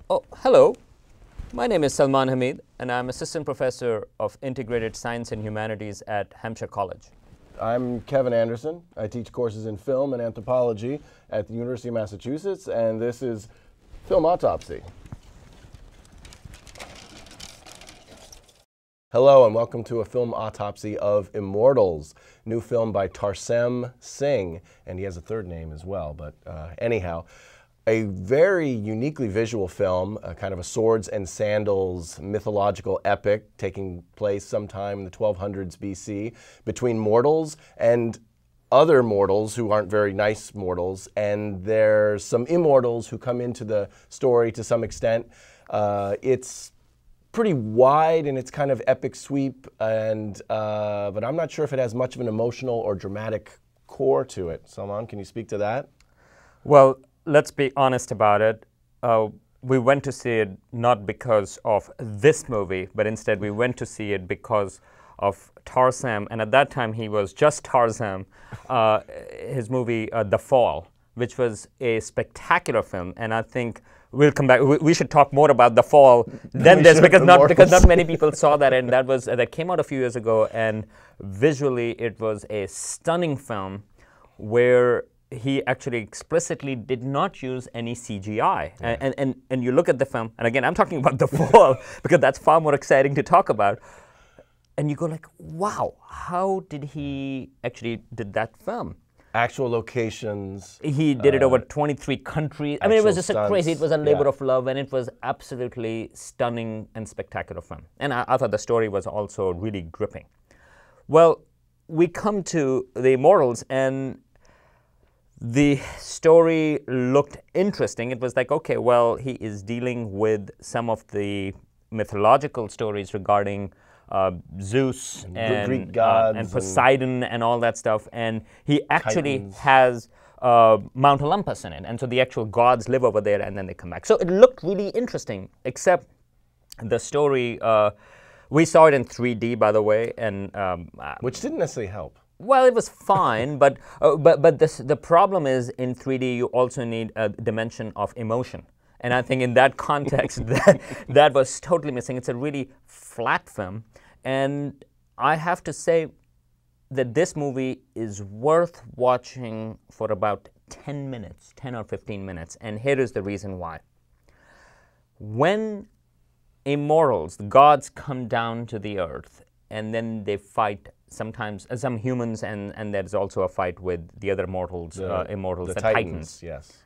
Oh, hello. My name is Salman Hamid, and I'm Assistant Professor of Integrated Science and Humanities at Hampshire College. I'm Kevin Anderson. I teach courses in film and anthropology at the University of Massachusetts, and this is Film Autopsy. Hello, and welcome to a film autopsy of Immortals, new film by Tarsem Singh, and he has a third name as well, but anyhow. A very uniquely visual film, kind of a swords and sandals mythological epic taking place sometime in the 1200s BC between mortals and other mortals who aren't very nice mortals, and there's some immortals who come into the story to some extent. It's pretty wide in its kind of epic sweep, and but I'm not sure if it has much of an emotional or dramatic core to it. Salman, can you speak to that? Well, let's be honest about it. We went to see it not because of this movie, but instead we went to see it because of Tarsem, and at that time he was just Tarsem, his movie The Fall, which was a spectacular film, and I think we'll come back. We should talk more about The Fall than this, because not many people saw that, and that came out a few years ago, and visually it was a stunning film where he actually explicitly did not use any CGI. Yeah. And you look at the film, and again, I'm talking about The Fall, because that's far more exciting to talk about. And you go like, wow, how did he actually did that film? Actual locations. He did it over 23 countries. I mean, it was just stunts. crazy. It was a labor of love, and it was absolutely stunning and spectacular film. And I thought the story was also really gripping. Well, we come to the Immortals, and the story looked interesting. It was like, okay, well, he is dealing with some of the mythological stories regarding Zeus and Greek gods and Poseidon and all that stuff. And he actually Titans. has Mount Olympus in it. And so the actual gods live over there, and then they come back. So it looked really interesting, except the story, we saw it in 3D, by the way. And which didn't necessarily help. Well, it was fine, but the problem is in 3D you also need a dimension of emotion, and I think in that context that was totally missing. It's a really flat film, and I have to say that this movie is worth watching for about 10 minutes, 10 or 15 minutes, and here is the reason why. When Immortals, the gods, come down to the earth, and then they fight sometimes some humans, and there's also a fight with the other mortals, immortals, the Titans. Yes.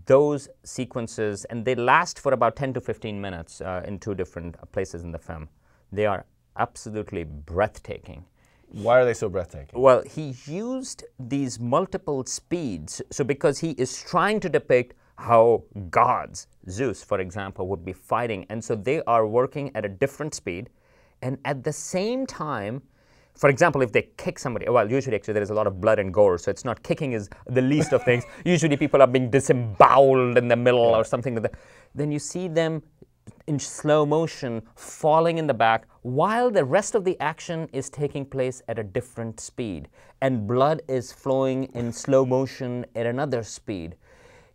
Those sequences, and they last for about 10 to 15 minutes in two different places in the film. They are absolutely breathtaking. Why are they so breathtaking? Well, he used these multiple speeds. So because he is trying to depict how gods, Zeus, for example, would be fighting, and so they are working at a different speed. And at the same time, for example, if they kick somebody, well, usually actually there is a lot of blood and gore, so it's not kicking is the least of things. Usually people are being disemboweled in the middle or something like that. Then you see them in slow motion falling in the back while the rest of the action is taking place at a different speed. And blood is flowing in slow motion at another speed.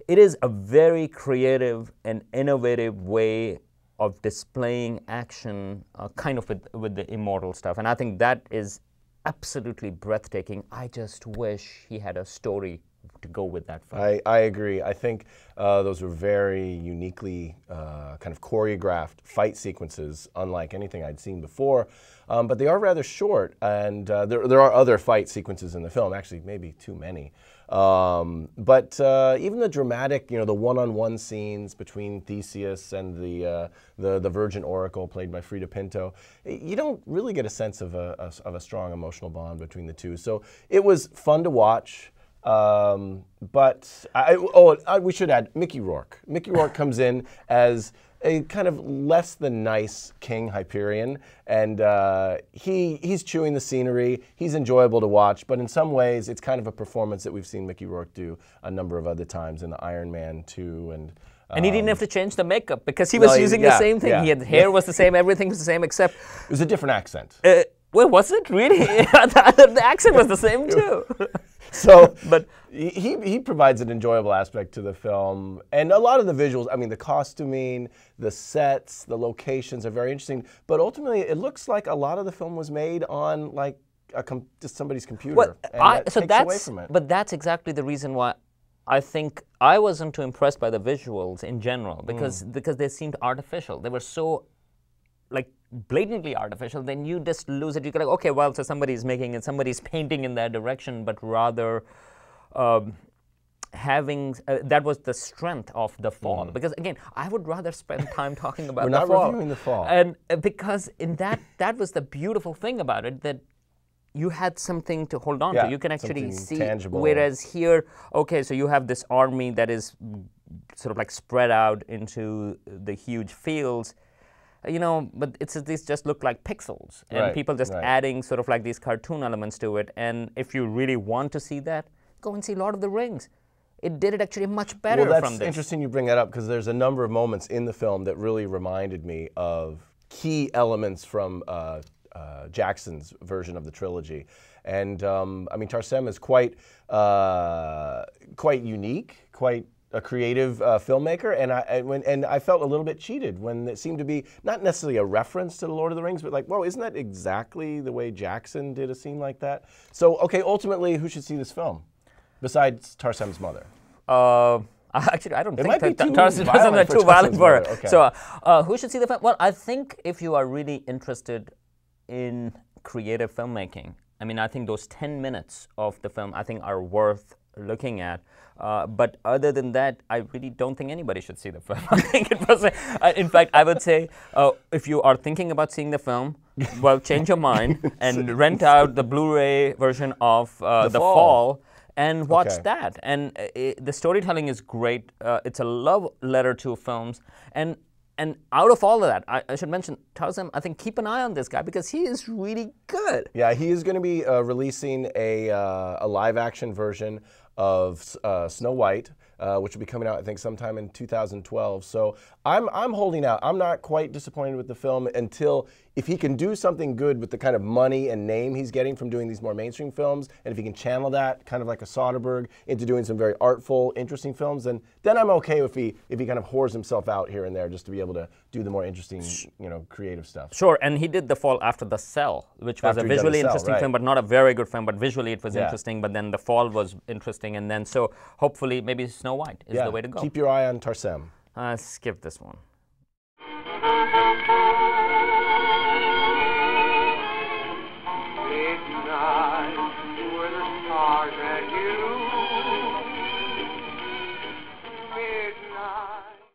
It is a very creative and innovative way of displaying action, kind of with the immortal stuff. And I think that is absolutely breathtaking. I just wish he had a story to go with that film. I agree. I think those were very uniquely kind of choreographed fight sequences, unlike anything I'd seen before. But they are rather short, and there are other fight sequences in the film, actually maybe too many. But even the dramatic, the one-on-one scenes between Theseus and the Virgin Oracle, played by Frida Pinto, you don't really get a sense of a strong emotional bond between the two. So it was fun to watch. But we should add Mickey Rourke. Mickey Rourke comes in as a kind of less than nice King Hyperion, and he's chewing the scenery. He's enjoyable to watch, but in some ways it's kind of a performance that we've seen Mickey Rourke do a number of other times in the Iron Man 2 and And he didn't have to change the makeup because he was using the same thing. He had hair was the same, everything was the same, except it was a different accent. Well, was it really? The accent was the same too. So, but he provides an enjoyable aspect to the film, and a lot of the visuals. I mean, the costuming, the sets, the locations are very interesting. But ultimately, it looks like a lot of the film was made on like just somebody's computer. Well, and that takes away from it. But that's exactly the reason why I think I wasn't too impressed by the visuals in general because they seemed artificial. They were so like blatantly artificial. Then you just lose it. You go like, okay, well, so somebody's making it, somebody's painting in that direction, but rather having that was the strength of The Fall. Because again, I would rather spend time talking about The Fall. We're not reviewing The Fall, and because in that was the beautiful thing about it, that you had something to hold on to. You can actually see. Tangible. Whereas here, okay, so you have this army that is sort of like spread out into the huge fields, you know, but these just look like pixels, and people just adding sort of like these cartoon elements to it. And if you really want to see that, go and see Lord of the Rings. It did it actually much better from this. Well, that's interesting you bring that up because there's a number of moments in the film that really reminded me of key elements from Jackson's version of the trilogy. And I mean, Tarsem is quite unique, quite a creative filmmaker, and I felt a little bit cheated when it seemed to be not necessarily a reference to the Lord of the Rings, but like, whoa, isn't that exactly the way Jackson did a scene like that? So, okay, ultimately, who should see this film besides Tarsem's mother? Actually, I don't think Tarsem is too violent for it. Okay. So, who should see the film? Well, I think if you are really interested in creative filmmaking, I mean, I think those 10 minutes of the film, I think, are worth looking at. But other than that, I really don't think anybody should see the film. I think it was, in fact, I would say, if you are thinking about seeing the film, well, change your mind and rent out the Blu-ray version of The Fall and watch that. And the storytelling is great. It's a love letter to films. And out of all of that, I should mention Tarsem. I think keep an eye on this guy because he is really good. Yeah, he is going to be releasing a live-action version of Snow White, which will be coming out, I think, sometime in 2012. So I'm holding out. I'm not quite disappointed with the film until if he can do something good with the kind of money and name he's getting from doing these more mainstream films, and if he can channel that kind of like a Soderbergh into doing some very artful, interesting films, then I'm okay if he kind of whores himself out here and there just to be able to do the more interesting, you know, creative stuff. Sure, and he did The Fall after The Cell, which was a visually interesting film, but not a very good film, but visually it was interesting, but then The Fall was interesting, and then so hopefully maybe Snow White is the way to go. Keep your eye on Tarsem. Skip this one.